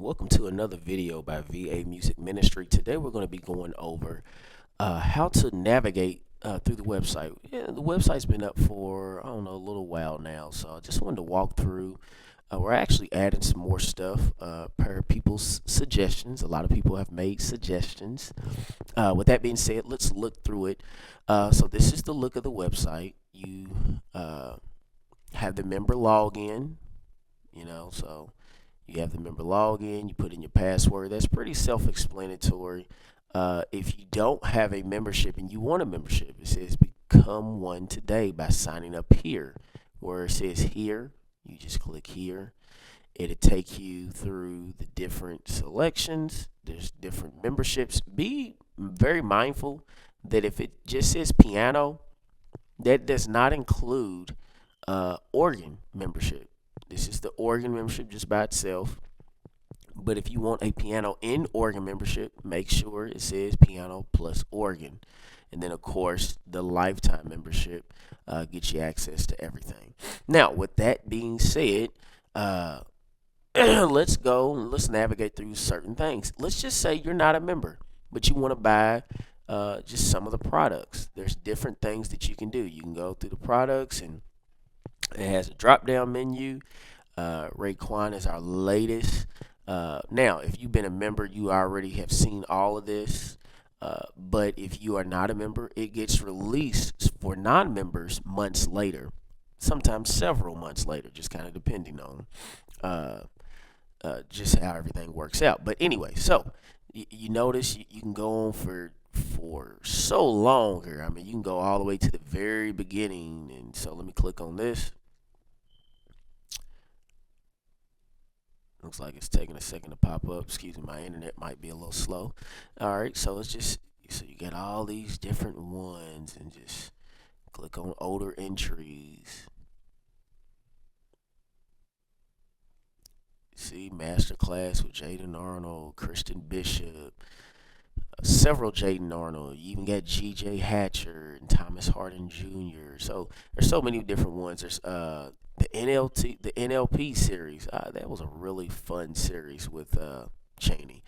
welcome to another video by VA Music Ministry. Today we're going to be going over how to navigate through the website. Yeah, the website's been up for, I don't know, a little while now, so I just wanted to walk through. We're actually adding some more stuff per people's suggestions. A lot of people have made suggestions. With that being said, let's look through it. So this is the look of the website. You have the member login, so you have the member login, you put in your password. That's pretty self-explanatory. If you don't have a membership and you want a membership, it says become one today by signing up here. Where it says here, you just click here. It'll take you through the different selections. There's different memberships. Be very mindful that if it just says piano, that does not include organ membership. This is the organ membership just by itself. But if you want a piano and organ membership, make sure it says piano plus organ. And then, of course, the lifetime membership gets you access to everything. Now, with that being said, let's go and let's navigate through certain things. Let's just say you're not a member, but you want to buy just some of the products. There's different things that you can do. You can go through the products, and it has a drop-down menu. Raekwon is our latest. Now, if you've been a member, you already have seen all of this. But if you are not a member, it gets released for non-members months later, sometimes several months later, just kind of depending on just how everything works out. But anyway, so you notice you can go on for so long here. I mean, you can go all the way to the very beginning. And so let me click on this. Looks like it's taking a second to pop up. Excuse me, my internet might be a little slow. All right, so let's just, so you get all these different ones and just click on older entries. See, masterclass with Jaden Arnold, Kristen Bishop, several Jaden Arnold. You even got G.J. Hatcher and Thomas Harden Jr. So there's so many different ones. There's the NLP series. That was a really fun series with Cheney.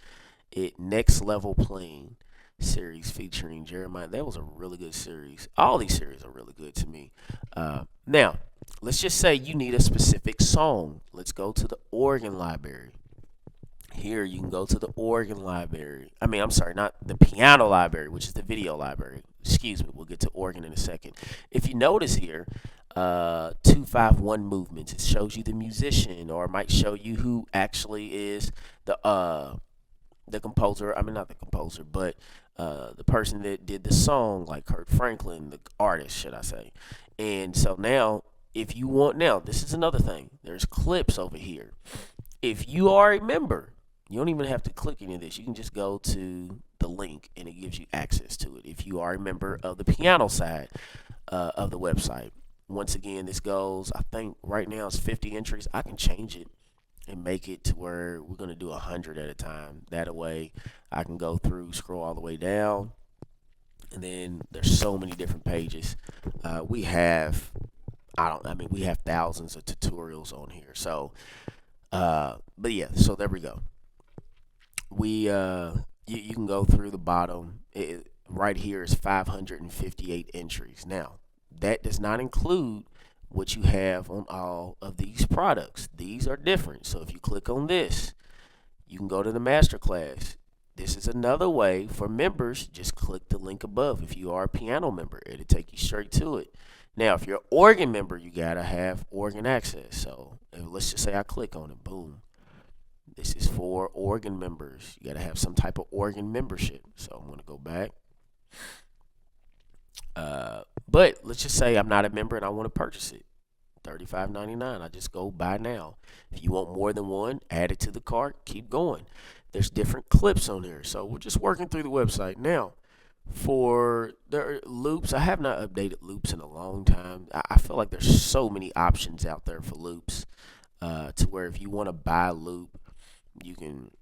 Next Level Playing series featuring Jeremiah. That was a really good series. All these series are really good to me. Now, let's just say you need a specific song. Let's go to the organ library. Here you can go to the organ library. I'm sorry, not the piano library, which is the video library. Excuse me, we'll get to organ in a second. If you notice here, 251 movements, it shows you the musician, or it might show you who actually is the composer. Not the composer, but the person that did the song, like Kurt Franklin, the artist, should I say. And so now, if you want, now this is another thing. There's clips over here. If you are a member, you don't even have to click any of this. You can just go to the link and it gives you access to it if you are a member of the piano side of the website. Once again, this goes, I think right now it's 50 entries. I can change it and make it to where we're going to do 100 at a time. That way I can go through, scroll all the way down. And then there's so many different pages. We have thousands of tutorials on here. So, but yeah, so there we go. You can go through the bottom. Right here is 558 entries. Now, that does not include what you have on all of these products. These are different. So if you click on this, you can go to the masterclass. This is another way for members. Just click the link above. If you are a piano member, it'll take you straight to it. Now, if you're an organ member, you gotta have organ access. So let's just say I click on it. Boom. This is for organ members. You gotta have some type of organ membership. So I'm gonna go back. But let's just say I'm not a member and I want to purchase it. $35.99. I just go buy now. If you want more than one, add it to the cart. Keep going. There's different clips on here. So we're just working through the website now. For the loops, I have not updated loops in a long time. I feel like there's so many options out there for loops, to where if you want to buy a loop, you can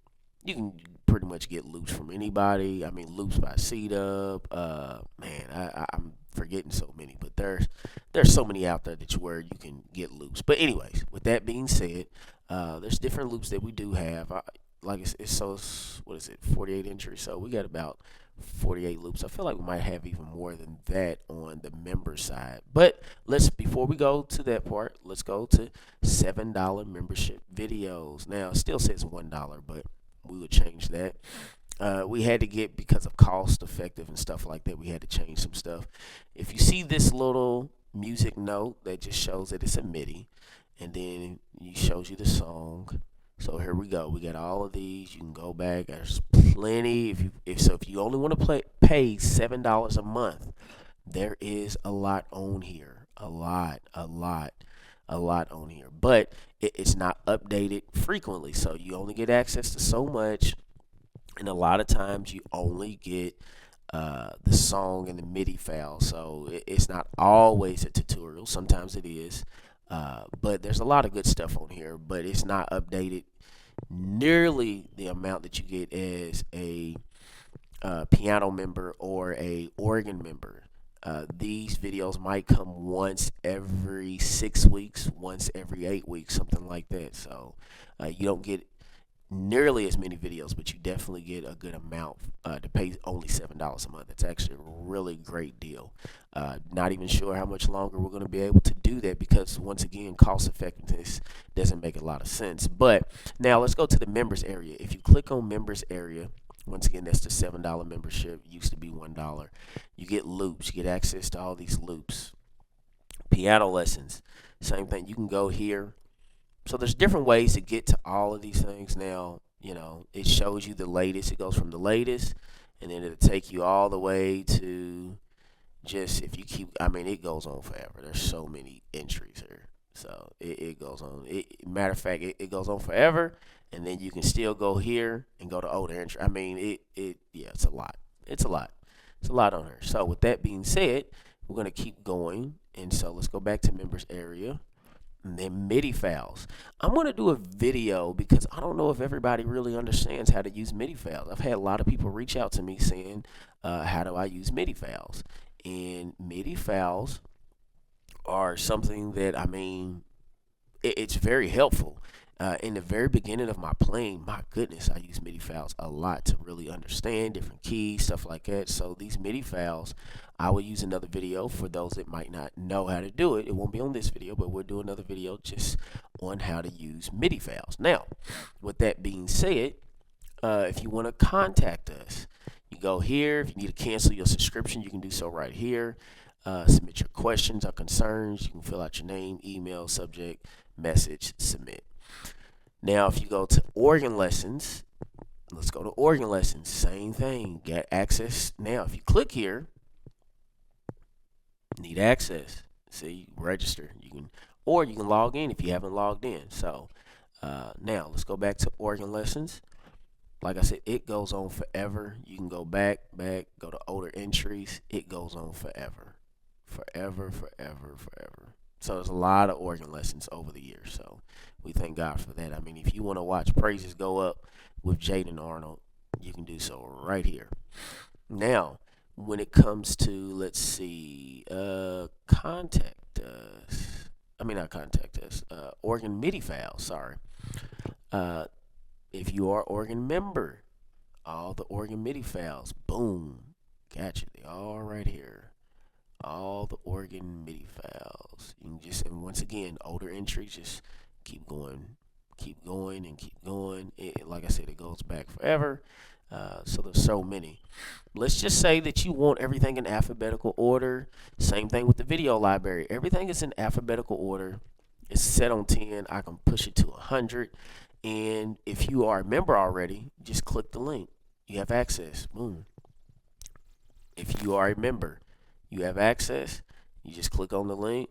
pretty much get loops from anybody. Loops by C-Dub. I'm forgetting so many, but there's so many out there where you can get loops. But anyways, with that being said, there's different loops that we do have. like what is it, 48 entries. So we got about 48 loops. I feel like we might have even more than that on the member side. But before we go to that part, let's go to $7 membership videos. Now it still says $1, but we would change that. We had to get, because of cost effective and stuff like that, we had to change some stuff. If you see this little music note that just shows that it's a MIDI, and then it shows you the song. So here we go. We got all of these. You can go back. There's plenty. If you only want to pay $7 a month, there is a lot on here. A lot on here. But it's not updated frequently. So you only get access to so much, and a lot of times you only get the song and the MIDI file. So it's not always a tutorial. Sometimes it is. But there's a lot of good stuff on here, but it's not updated nearly the amount that you get as a piano member or a organ member. These videos might come once every 6 weeks, once every 8 weeks, something like that. So you don't get nearly as many videos, but you definitely get a good amount to pay only $7 a month. It's actually a really great deal. Not even sure how much longer we're going to be able to do that, because once again, cost effectiveness doesn't make a lot of sense. But now let's go to the members area. If you click on members area, once again, that's the $7 membership. It used to be $1. You get loops. You get access to all these loops. Piano lessons, same thing. You can go here. So there's different ways to get to all of these things. Now, it shows you the latest. It goes from the latest, and then it'll take you all the way to just, if you keep, it goes on forever. There's so many entries here. So it goes on. Matter of fact, it goes on forever, and then you can still go here and go to older entry. Yeah, it's a lot. It's a lot. It's a lot on here. So with that being said, we're going to keep going. And so let's go back to members area. And then MIDI files. I'm going to do a video because I don't know if everybody really understands how to use MIDI files. I've had a lot of people reach out to me saying, how do I use MIDI files? And MIDI files are something that, it's very helpful. In the very beginning of my playing, my goodness, I use MIDI files a lot to really understand different keys, stuff like that. So these MIDI files, I will use another video for those that might not know how to do it. It won't be on this video, but we'll do another video just on how to use MIDI files. Now, with that being said, if you want to contact us, you go here. If you need to cancel your subscription, you can do so right here. Submit your questions or concerns. You can fill out your name, email, subject, message, submit. Now, if you go to organ lessons, let's go to organ lessons. Same thing. Get access. Now, if you click here, need access. See, register. You can log in if you haven't logged in. So now let's go back to organ lessons. Like I said, it goes on forever. You can go back, go to older entries. It goes on forever. Forever. So there's a lot of organ lessons over the years. So we thank God for that. If you want to watch praises go up with Jaden Arnold, you can do so right here. Now, when it comes to, let's see, contact us. Not contact us. Organ MIDI files, sorry. If you are organ member, all the organ MIDI files, boom, gotcha. They all right here. All the organ MIDI files. You can and once again, older entries, just keep going. Like I said, it goes back forever. So there's so many. Let's just say that you want everything in alphabetical order. Same thing with the video library. Everything is in alphabetical order. It's set on 10. I can push it to 100. And if you are a member already, just click the link. You have access. Boom. If you are a member, you have access. You just click on the link.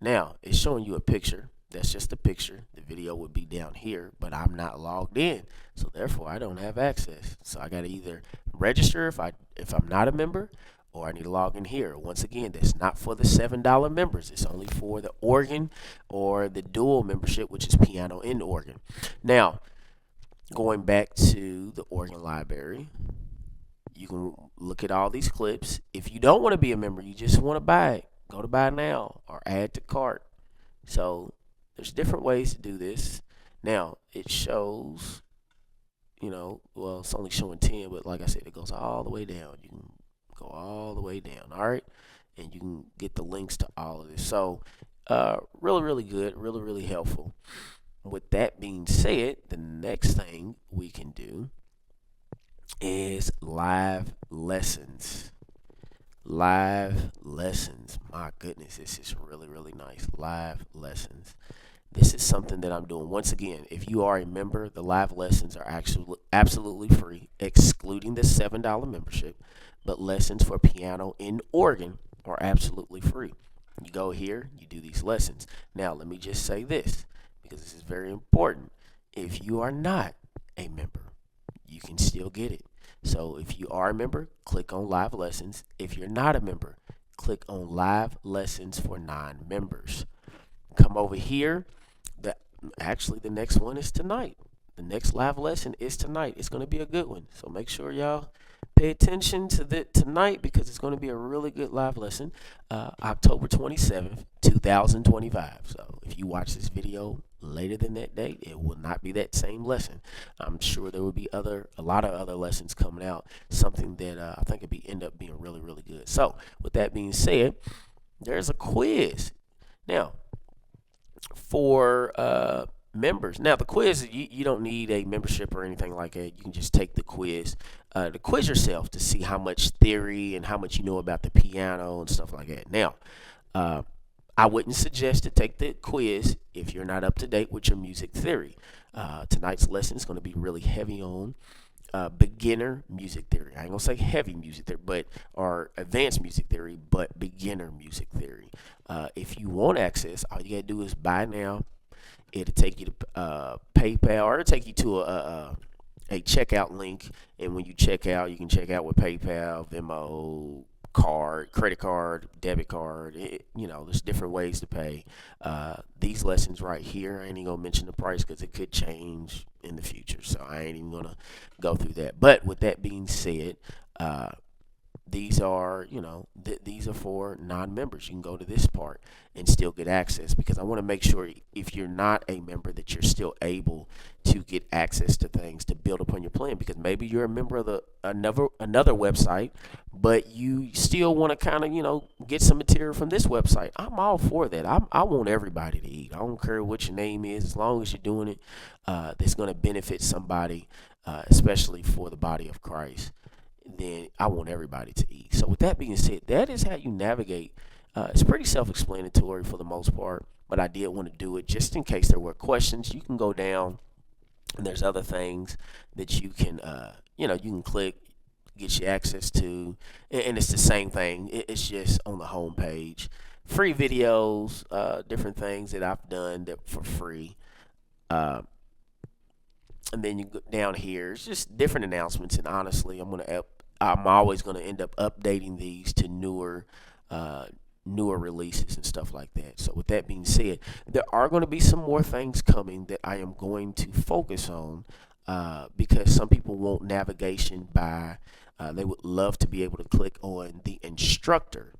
Now, it's showing you a picture. That's just a picture. The video would be down here, but I'm not logged in. So therefore, I don't have access. So I got to either register if I'm not a member, or I need to log in here. Once again, that's not for the $7 members. It's only for the organ or the dual membership, which is piano and organ. Now, going back to the organ library, you can look at all these clips. If you don't want to be a member, you just want to buy it, go to buy now or add to cart. So there's different ways to do this. Now, it shows well, it's only showing 10, but like I said, it goes all the way down. You can go all the way down, all right? And you can get the links to all of this. So, really, really good, really, really helpful. With that being said, the next thing we can do is live lessons. Live lessons. My goodness, this is really, really nice. Live lessons. This is something that I'm doing. Once again, if you are a member, the live lessons are actually absolutely free, excluding the $7 membership. But lessons for piano and organ are absolutely free. You go here, you do these lessons. Now, let me just say this, because this is very important. If you are not a member, you can still get it. So if you are a member, click on live lessons. If you're not a member, click on live lessons for non-members. Come over here. Actually, the next one is tonight. The next live lesson is tonight. It's going to be a good one. So make sure y'all pay attention to tonight, because it's going to be a really good live lesson. October 27th, 2025. So if you watch this video later than that date, it will not be that same lesson. I'm sure there will be a lot of other lessons coming out. Something that I think would end up being really, really good. So with that being said, there's a quiz. Now, for members. Now, the quiz, you don't need a membership or anything like that. You can just take the quiz yourself to see how much theory and how much you know about the piano and stuff like that. Now, I wouldn't suggest to take the quiz if you're not up to date with your music theory. Tonight's lesson is going to be really heavy on beginner music theory. I ain't gonna say heavy music theory, or advanced music theory, but beginner music theory. If you want access, all you gotta do is buy now. It'll take you to PayPal, or it'll take you to a checkout link. And when you check out, you can check out with PayPal, Venmo, card, credit card, debit card. There's different ways to pay. These lessons right here, I ain't even gonna mention the price because it could change in the future, so I ain't even gonna go through that. But with that being said, these are these are for non-members. You can go to this part and still get access, because I want to make sure if you're not a member that you're still able to get access to things to build upon your plan, because maybe you're a member of another website, but you still want to kind of get some material from this website. I'm all for that. I want everybody to eat. I don't care what your name is, as long as you're doing it that's going to benefit somebody, especially for the body of Christ. Then I want everybody to eat. So with that being said, that is how you navigate. It's pretty self-explanatory for the most part, but I did want to do it just in case there were questions. You can go down, and there's other things that you can you can click, get you access to, and it's the same thing. It's just on the home page. Free videos, different things that I've done that for free. And then you go down here, it's just different announcements. And honestly, I'm always gonna end up updating these to newer releases and stuff like that. So with that being said, there are going to be some more things coming that I am going to focus on, because some people want navigation by they would love to be able to click on the instructor,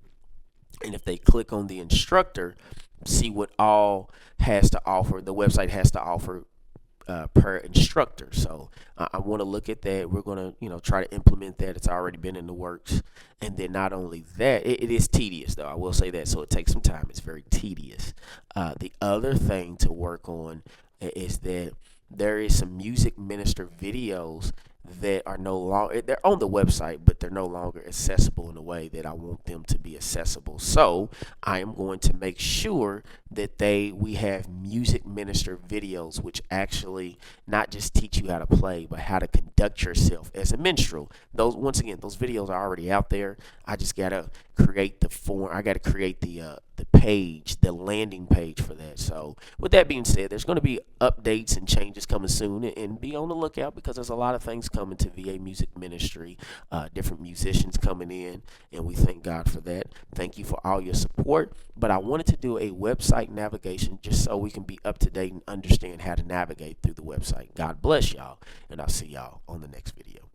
and if they click on the instructor, see what all has to offer the website has to offer per instructor. So I want to look at that. We're going to try to implement that. It's already been in the works. And then not only that, it is tedious, though, I will say that. So it takes some time. It's very tedious. The other thing to work on is that there is some music minister videos that are no longer, they're on the website, but they're no longer accessible in a way that I want them to be accessible. So I am going to make sure that we have music minister videos, which actually not just teach you how to play, but how to conduct yourself as a minstrel. Those videos are already out there. I just gotta create the form. I gotta create the page, the landing page for that. So with that being said, there's going to be updates and changes coming soon, and be on the lookout, because there's a lot of things coming to VA Music Ministry, different musicians coming in, and we thank God for that. Thank you for all your support. But I wanted to do a website navigation just so we can be up to date and understand how to navigate through the website. God bless y'all, and I'll see y'all on the next video.